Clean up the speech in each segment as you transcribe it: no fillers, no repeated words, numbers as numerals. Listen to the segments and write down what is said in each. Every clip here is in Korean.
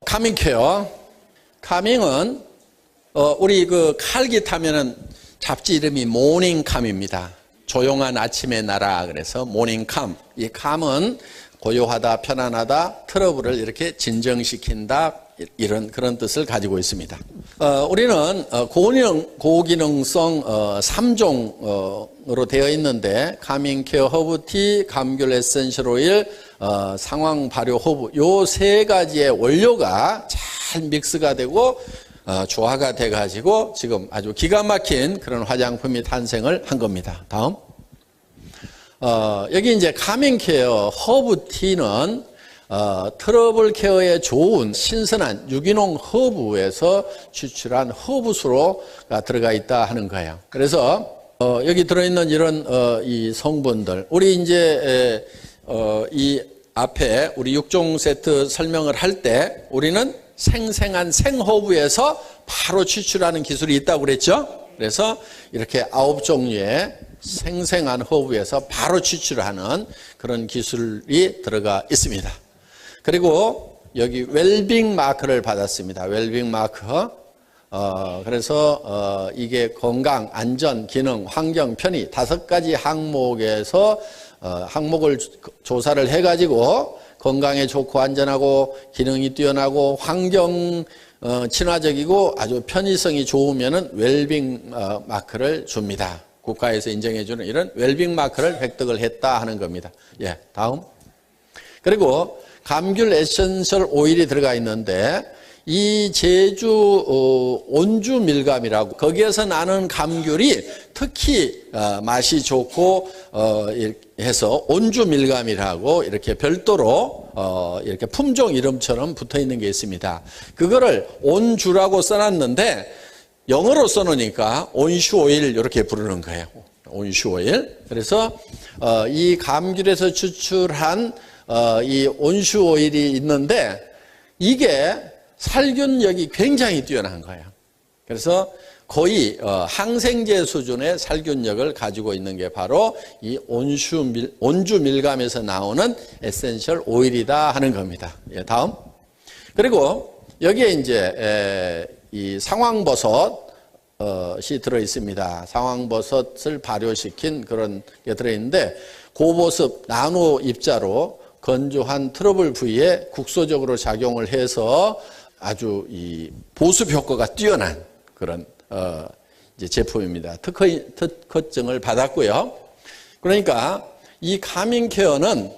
카밍 케어. 카밍은 우리 그 칼기 타면은 잡지 이름이 모닝캄입니다. 조용한 아침의 나라. 그래서 모닝캄. 이 캄은 고요하다, 편안하다, 트러블을 이렇게 진정시킨다, 이런 그런 뜻을 가지고 있습니다. 우리는 고기능성 3종으로 되어 있는데 카밍 케어 허브티, 감귤 에센셜 오일, 상황 발효 허브, 요 세 가지의 원료가 잘 믹스가 되고 조화가 돼 가지고 지금 아주 기가 막힌 그런 화장품이 탄생을 한 겁니다. 다음. 여기 이제 카밍 케어 허브티는 트러블 케어에 좋은 신선한 유기농 허브에서 추출한 허브수로가 들어가 있다 하는 거예요. 그래서 여기 들어있는 이런 이 성분들, 우리 이제 이 앞에 우리 6종 세트 설명을 할 때 우리는 생생한 생허브에서 바로 추출하는 기술이 있다고 그랬죠. 그래서 이렇게 9종류의 생생한 허브에서 바로 추출하는 그런 기술이 들어가 있습니다. 그리고 여기 웰빙 마크를 받았습니다. 웰빙 마크. 그래서 이게 건강, 안전, 기능, 환경, 편의 5가지 항목에서 항목을 조사를 해가지고 건강에 좋고 안전하고 기능이 뛰어나고 환경 친화적이고 아주 편의성이 좋으면은 웰빙 마크를 줍니다. 국가에서 인정해주는 이런 웰빙 마크를 획득을 했다 하는 겁니다. 예, 다음. 그리고 감귤 에센셜 오일이 들어가 있는데 이 제주 온주 밀감이라고 거기에서 나는 감귤이 특히 맛이 좋고 해서 온주 밀감이라고 이렇게 별도로 이렇게 품종 이름처럼 붙어 있는 게 있습니다. 그거를 온주라고 써놨는데 영어로 써놓으니까 온슈 오일 이렇게 부르는 거예요. 온슈 오일. 그래서 이 감귤에서 추출한 이 온슈 오일이 있는데 이게 살균력이 굉장히 뛰어난 거예요. 그래서 거의 항생제 수준의 살균력을 가지고 있는 게 바로 이 온주 밀감에서 나오는 에센셜 오일이다 하는 겁니다. 예, 다음. 그리고 여기에 이제 이 상황버섯이 들어 있습니다. 상황버섯을 발효시킨 그런 게 들어 있는데 고보습 나노 입자로 건조한 트러블 부위에 국소적으로 작용을 해서 아주 이 보습 효과가 뛰어난 그런 이제 제품입니다. 특허증을 받았고요. 그러니까 이 카밍 케어는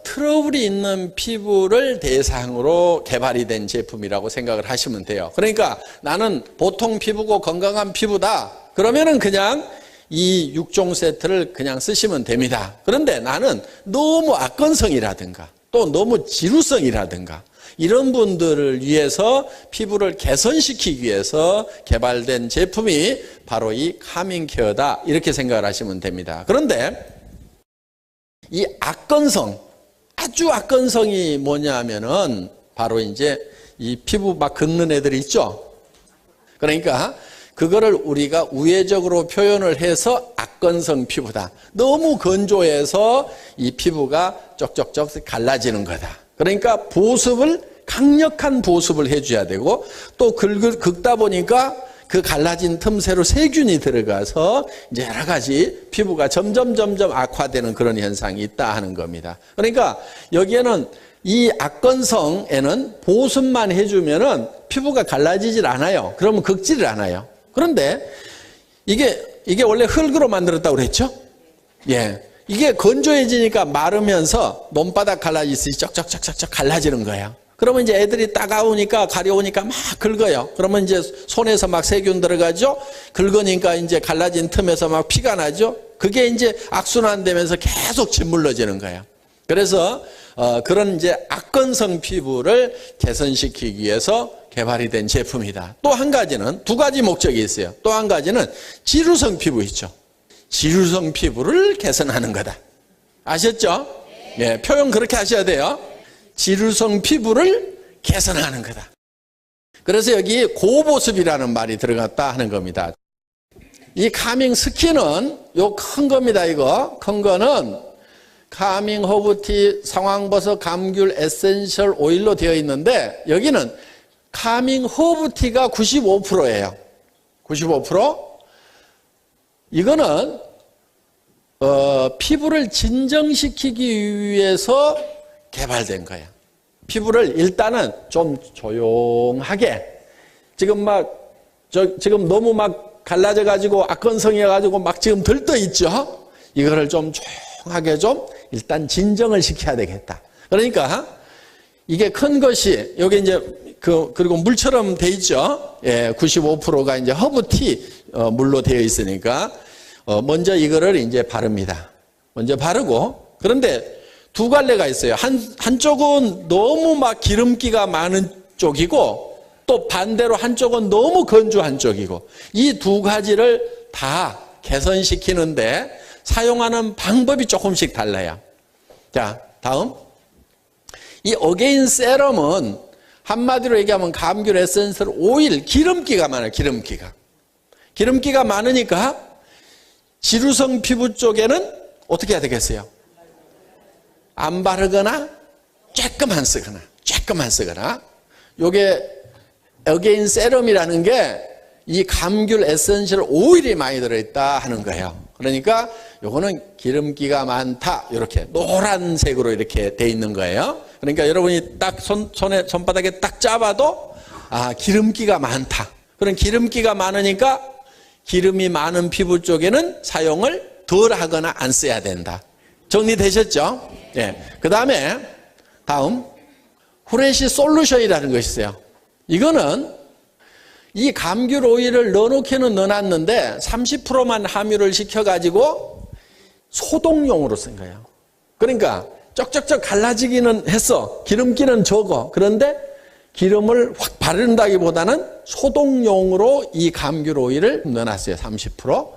트러블이 있는 피부를 대상으로 개발이 된 제품이라고 생각을 하시면 돼요. 그러니까 나는 보통 피부고 건강한 피부다. 그러면은 그냥 이 6종 세트를 그냥 쓰시면 됩니다. 그런데 나는 너무 악건성이라든가 또 너무 지루성이라든가 이런 분들을 위해서 피부를 개선시키기 위해서 개발된 제품이 바로 이 카밍 케어다 이렇게 생각을 하시면 됩니다. 그런데 이 악건성, 아주 악건성이 뭐냐면은 바로 이제 이 피부 막 긁는 애들이 있죠. 그러니까 그거를 우리가 우회적으로 표현을 해서 악건성 피부다. 너무 건조해서 이 피부가 쪽쪽쪽 갈라지는 거다. 그러니까 보습을 강력한 보습을 해줘야 되고 또 긁다 보니까 그 갈라진 틈새로 세균이 들어가서 이제 여러 가지 피부가 점점 악화되는 그런 현상이 있다 하는 겁니다. 그러니까 여기에는 이 악건성에는 보습만 해주면은 피부가 갈라지질 않아요. 그러면 긁지를 않아요. 그런데 이게 원래 흙으로 만들었다고 그랬죠? 예. 이게 건조해지니까 마르면서 몸바닥 갈라지듯이 쩍쩍쩍쩍 갈라지는 거예요. 그러면 이제 애들이 따가우니까 가려우니까 막 긁어요. 그러면 이제 손에서 막 세균 들어가죠. 긁으니까 이제 갈라진 틈에서 막 피가 나죠. 그게 이제 악순환되면서 계속 짓물러지는 거예요. 그래서 그런 이제 악건성 피부를 개선시키기 위해서 개발이 된 제품이다. 또 한 가지는 두 가지 목적이 있어요. 또 한 가지는 지루성 피부 있죠. 지루성 피부를 개선하는 거다. 아셨죠? 예, 표현 그렇게 하셔야 돼요. 지루성 피부를 개선하는 거다. 그래서 여기 고보습이라는 말이 들어갔다 하는 겁니다. 이 카밍 스킨은 요 큰 겁니다. 이거 큰 거는 카밍 허브티, 상황버섯, 감귤, 에센셜 오일로 되어 있는데 여기는 카밍 허브티가 95%예요. 95%. 이거는 피부를 진정시키기 위해서 개발된 거예요. 피부를 일단은 좀 조용하게 지금 지금 너무 막 갈라져 가지고 악건성해 가지고 막 지금 들떠 있죠. 이거를 좀 조용하게 좀 일단 진정을 시켜야 되겠다. 그러니까 이게 큰 것이 여기 이제 그리고 물처럼 돼 있죠. 예, 95%가 이제 허브티 물로 되어 있으니까 먼저 이거를 이제 바릅니다. 먼저 바르고 그런데 두 갈래가 있어요. 한쪽은 너무 막 기름기가 많은 쪽이고 또 반대로 한쪽은 너무 건조한 쪽이고 이 두 가지를 다 개선시키는데 사용하는 방법이 조금씩 달라요. 자, 다음. 이 어게인 세럼은 한마디로 얘기하면 감귤 에센셜 오일, 기름기가 많아요. 기름기가 많으니까 지루성 피부 쪽에는 어떻게 해야 되겠어요? 안 바르거나 조금만 쓰거나 요게 어게인 세럼이라는 게 이 감귤 에센셜 오일이 많이 들어있다 하는 거예요. 그러니까 요거는 기름기가 많다 이렇게 노란색으로 이렇게 돼 있는 거예요. 그러니까 여러분이 딱 손바닥에 딱 잡아도 기름기가 많다. 그런 기름기가 많으니까 기름이 많은 피부 쪽에는 사용을 덜 하거나 안 써야 된다. 정리되셨죠? 예. 그 다음에 다음 후레쉬 솔루션이라는 것이 있어요. 이거는 이 감귤 오일을 넣어놓기는 넣어놨는데 30%만 함유를 시켜가지고 소독용으로 쓴 거예요. 그러니까 쩍쩍쩍 갈라지기는 했어. 기름기는 적어. 그런데 기름을 확 바른다기보다는 소독용으로 이 감귤 오일을 넣어놨어요. 30%.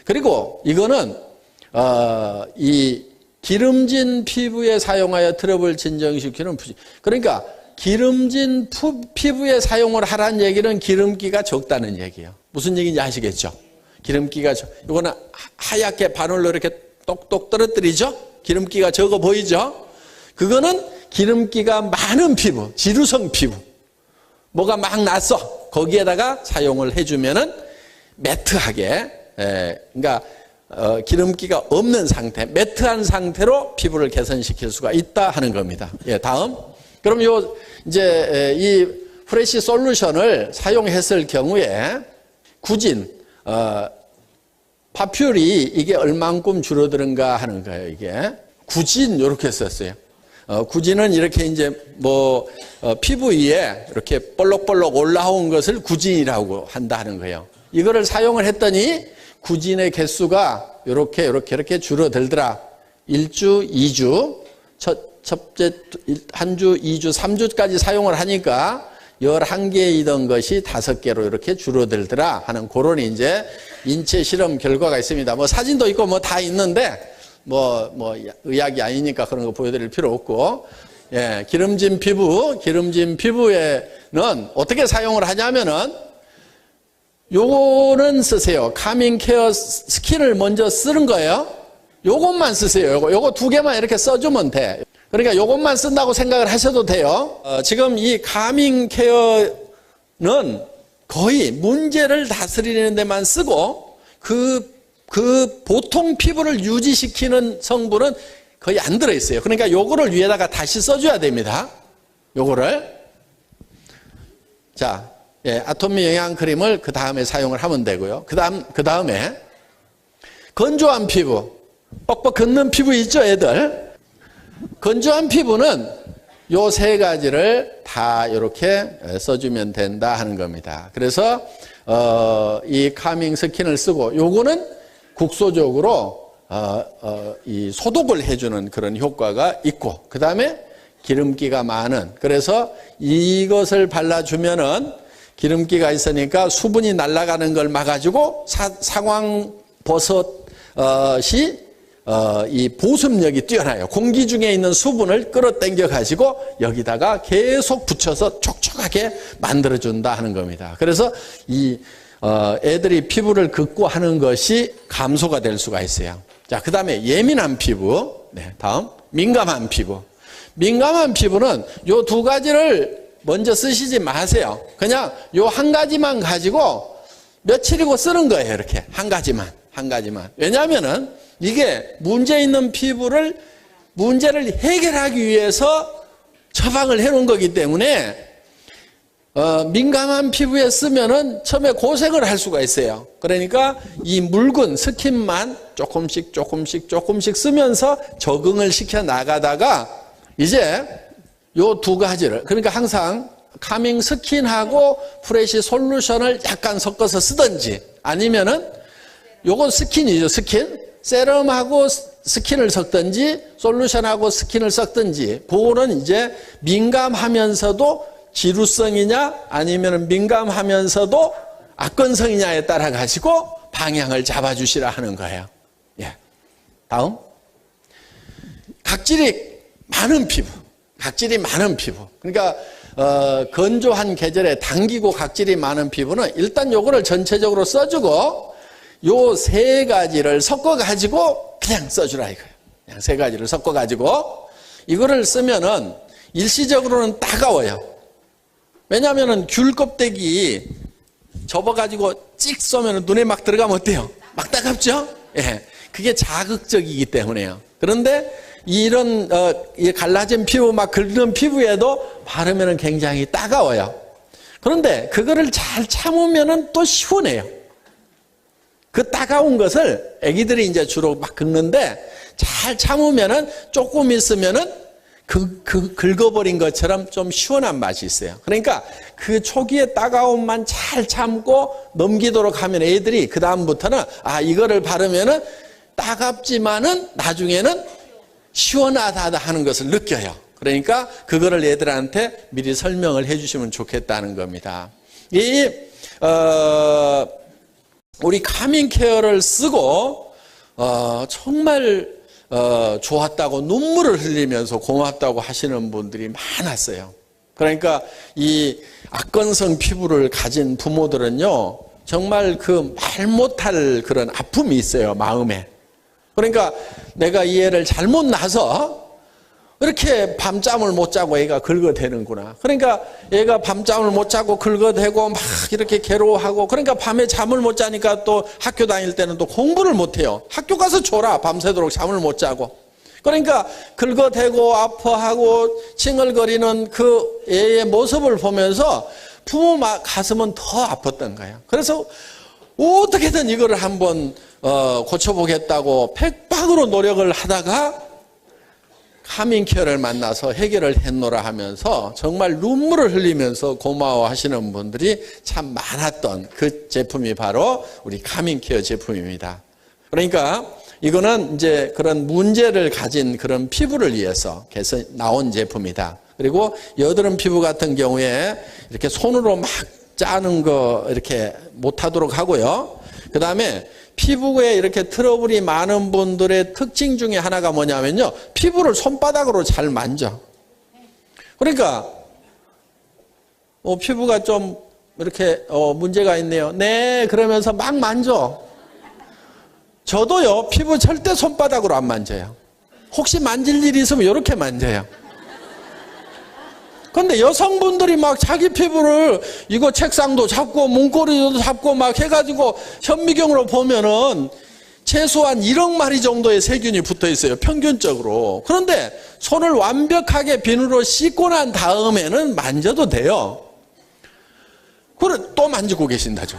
그리고 이거는 이 기름진 피부에 사용하여 트러블 진정시키는 그러니까 기름진 피부에 사용을 하라는 얘기는 기름기가 적다는 얘기예요. 무슨 얘기인지 아시겠죠? 기름기가 이거는 하얗게 바늘로 이렇게 똑똑 떨어뜨리죠? 기름기가 적어 보이죠? 그거는 기름기가 많은 피부, 지루성 피부. 뭐가 막 났어. 거기에다가 사용을 해주면은 매트하게, 그러니까 기름기가 없는 상태, 매트한 상태로 피부를 개선시킬 수가 있다 하는 겁니다. 예, 다음. 그럼 이제 이 프레시 솔루션을 사용했을 경우에 구진, 파퓰이 이게 얼만큼 줄어드는가 하는 거예요, 이게. 구진, 이렇게 썼어요. 구진은 이렇게 이제 피부 위에 이렇게 볼록볼록 올라온 것을 구진이라고 한다 하는 거예요. 이거를 사용을 했더니 구진의 개수가 이렇게 줄어들더라. 1주, 2주, 첫째 한 주, 2주, 3주까지 사용을 하니까 11개이던 것이 5개로 이렇게 줄어들더라 하는 그런 이제 인체 실험 결과가 있습니다. 사진도 있고 다 있는데 의학이 아니니까 그런 거 보여드릴 필요 없고, 예, 기름진 피부에는 어떻게 사용을 하냐면은 요거는 쓰세요. 카밍 케어 스킨을 먼저 쓰는 거예요. 요것만 쓰세요. 요거 2개만 이렇게 써주면 돼. 그러니까 요것만 쓴다고 생각을 하셔도 돼요. 지금 이 카밍 케어는 거의 문제를 다스리는 데만 쓰고 그 보통 피부를 유지시키는 성분은 거의 안 들어있어요. 그러니까 요거를 위에다가 다시 써줘야 됩니다. 요거를. 자, 예, 아토미 영양크림을 그 다음에 사용을 하면 되고요. 그 다음에 건조한 피부, 뻑뻑 걷는 피부 있죠, 애들? 건조한 피부는 요 3가지를 다 이렇게 써주면 된다 하는 겁니다. 그래서 이 카밍 스킨을 쓰고 요거는 국소적으로 이 소독을 해주는 그런 효과가 있고, 그 다음에 기름기가 많은, 그래서 이것을 발라주면은 기름기가 있으니까 수분이 날아가는 걸 막아주고 상황버섯이 이 보습력이 뛰어나요. 공기 중에 있는 수분을 끌어당겨 가지고 여기다가 계속 붙여서 촉촉하게 만들어준다 하는 겁니다. 그래서 이 애들이 피부를 긁고 하는 것이 감소가 될 수가 있어요. 자, 그 다음에 예민한 피부. 네, 다음 민감한 피부. 민감한 피부는 요 두 가지를 먼저 쓰시지 마세요. 그냥 요 한 가지만 가지고 며칠이고 쓰는 거예요. 이렇게 한 가지만. 왜냐하면은 이게 문제 있는 피부를 문제를 해결하기 위해서 처방을 해놓은 거기 때문에 민감한 피부에 쓰면은 처음에 고생을 할 수가 있어요. 그러니까 이 묽은 스킨만 조금씩 쓰면서 적응을 시켜 나가다가 이제 요 두 가지를, 그러니까 항상 카밍 스킨하고 프레쉬 솔루션을 약간 섞어서 쓰든지, 아니면은 요건 스킨이죠. 스킨. 세럼하고 스킨을 섞든지 솔루션하고 스킨을 섞든지, 그거는 이제 민감하면서도 지루성이냐 아니면 민감하면서도 악건성이냐에 따라 가지고 방향을 잡아주시라 하는 거예요. 예. 다음. 각질이 많은 피부. 그러니까 건조한 계절에 당기고 각질이 많은 피부는 일단 요거를 전체적으로 써주고 요 세 가지를 섞어가지고 그냥 써주라 이거예요. 그냥 세 가지를 섞어가지고 이거를 쓰면은 일시적으로는 따가워요. 왜냐하면은 귤 껍데기 접어가지고 찍 쏘면 눈에 막 들어가면 어때요? 막 따갑죠? 예. 그게 자극적이기 때문에요. 그런데 이런 갈라진 피부, 막 긁는 피부에도 바르면은 굉장히 따가워요. 그런데 그거를 잘 참으면은 또 시원해요. 그 따가운 것을 애기들이 이제 주로 막 긁는데 잘 참으면은 조금 있으면은 긁어버린 것처럼 좀 시원한 맛이 있어요. 그러니까 그 초기의 따가움만 잘 참고 넘기도록 하면 애들이 그 다음부터는 이거를 바르면은 따갑지만은 나중에는 시원하다 하는 것을 느껴요. 그러니까 그거를 애들한테 미리 설명을 해주시면 좋겠다는 겁니다. 우리 카밍 케어를 쓰고 정말 좋았다고 눈물을 흘리면서 고맙다고 하시는 분들이 많았어요. 그러니까 이 악건성 피부를 가진 부모들은요, 정말 그 말 못할 그런 아픔이 있어요, 마음에. 그러니까 내가 이 애를 잘못 낳아서 이렇게 밤잠을 못 자고 애가 긁어대는구나. 그러니까 애가 밤잠을 못 자고 긁어대고 막 이렇게 괴로워하고, 그러니까 밤에 잠을 못 자니까 또 학교 다닐 때는 또 공부를 못 해요. 학교 가서 졸아. 밤새도록 잠을 못 자고. 그러니까 긁어대고 아파하고 칭얼거리는 그 애의 모습을 보면서 부모 가슴은 더 아팠던 거예요. 그래서 어떻게든 이거를 한번 고쳐보겠다고 백박으로 노력을 하다가 카밍케어를 만나서 해결을 했노라 하면서 정말 눈물을 흘리면서 고마워하시는 분들이 참 많았던 그 제품이 바로 우리 카밍케어 제품입니다. 그러니까 이거는 이제 그런 문제를 가진 그런 피부를 위해서 나온 제품이다. 그리고 여드름 피부 같은 경우에 이렇게 손으로 막 짜는 거 이렇게 못하도록 하고요. 그 다음에 피부에 이렇게 트러블이 많은 분들의 특징 중에 하나가 뭐냐면요, 피부를 손바닥으로 잘 만져. 그러니까 피부가 좀 이렇게 문제가 있네요. 네, 그러면서 막 만져. 저도요, 피부 절대 손바닥으로 안 만져요. 혹시 만질 일이 있으면 이렇게 만져요. 근데 여성분들이 막 자기 피부를 이거 책상도 잡고 문고리도 잡고 막 해가지고 현미경으로 보면은 최소한 1억 마리 정도의 세균이 붙어 있어요, 평균적으로. 그런데 손을 완벽하게 비누로 씻고 난 다음에는 만져도 돼요. 그래, 또 만지고 계신다죠.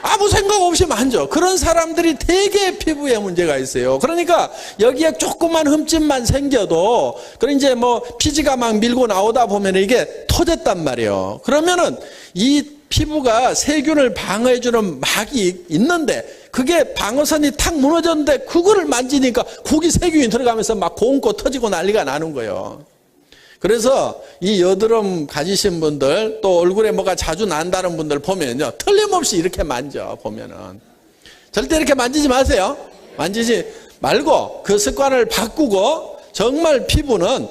아무 생각 없이 만져. 그런 사람들이 되게 피부에 문제가 있어요. 그러니까 여기에 조그만 흠집만 생겨도, 그래 이제 뭐 피지가 막 밀고 나오다 보면 이게 터졌단 말이에요. 그러면은 이 피부가 세균을 방어해주는 막이 있는데 그게 방어선이 탁 무너졌는데 그거를 만지니까 거기 세균이 들어가면서 막 고운거 터지고 난리가 나는 거예요. 그래서 이 여드름 가지신 분들, 또 얼굴에 뭐가 자주 난다는 분들 보면요, 틀림없이 이렇게 만져 보면은. 절대 이렇게 만지지 마세요. 만지지 말고 그 습관을 바꾸고 정말 피부는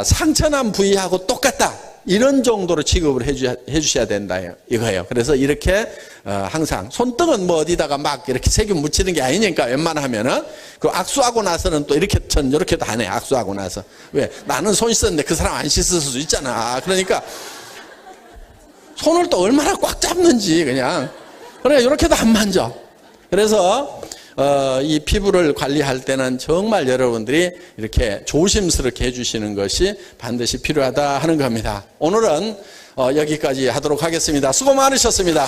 상처난 부위하고 똑같다, 이런 정도로 취급을 해주셔야 된다 이거예요. 그래서 이렇게 항상 손등은 뭐 어디다가 막 이렇게 세균 묻히는 게 아니니까 웬만하면은 그 악수하고 나서는 또 이렇게 전 이렇게도 안 해. 악수하고 나서 왜 나는 손 씻었는데 그 사람 안 씻을 수도 있잖아. 그러니까 손을 또 얼마나 꽉 잡는지 그냥 그래 이렇게도 안 만져. 그래서 이 피부를 관리할 때는 정말 여러분들이 이렇게 조심스럽게 해주시는 것이 반드시 필요하다 하는 겁니다. 오늘은 여기까지 하도록 하겠습니다. 수고 많으셨습니다.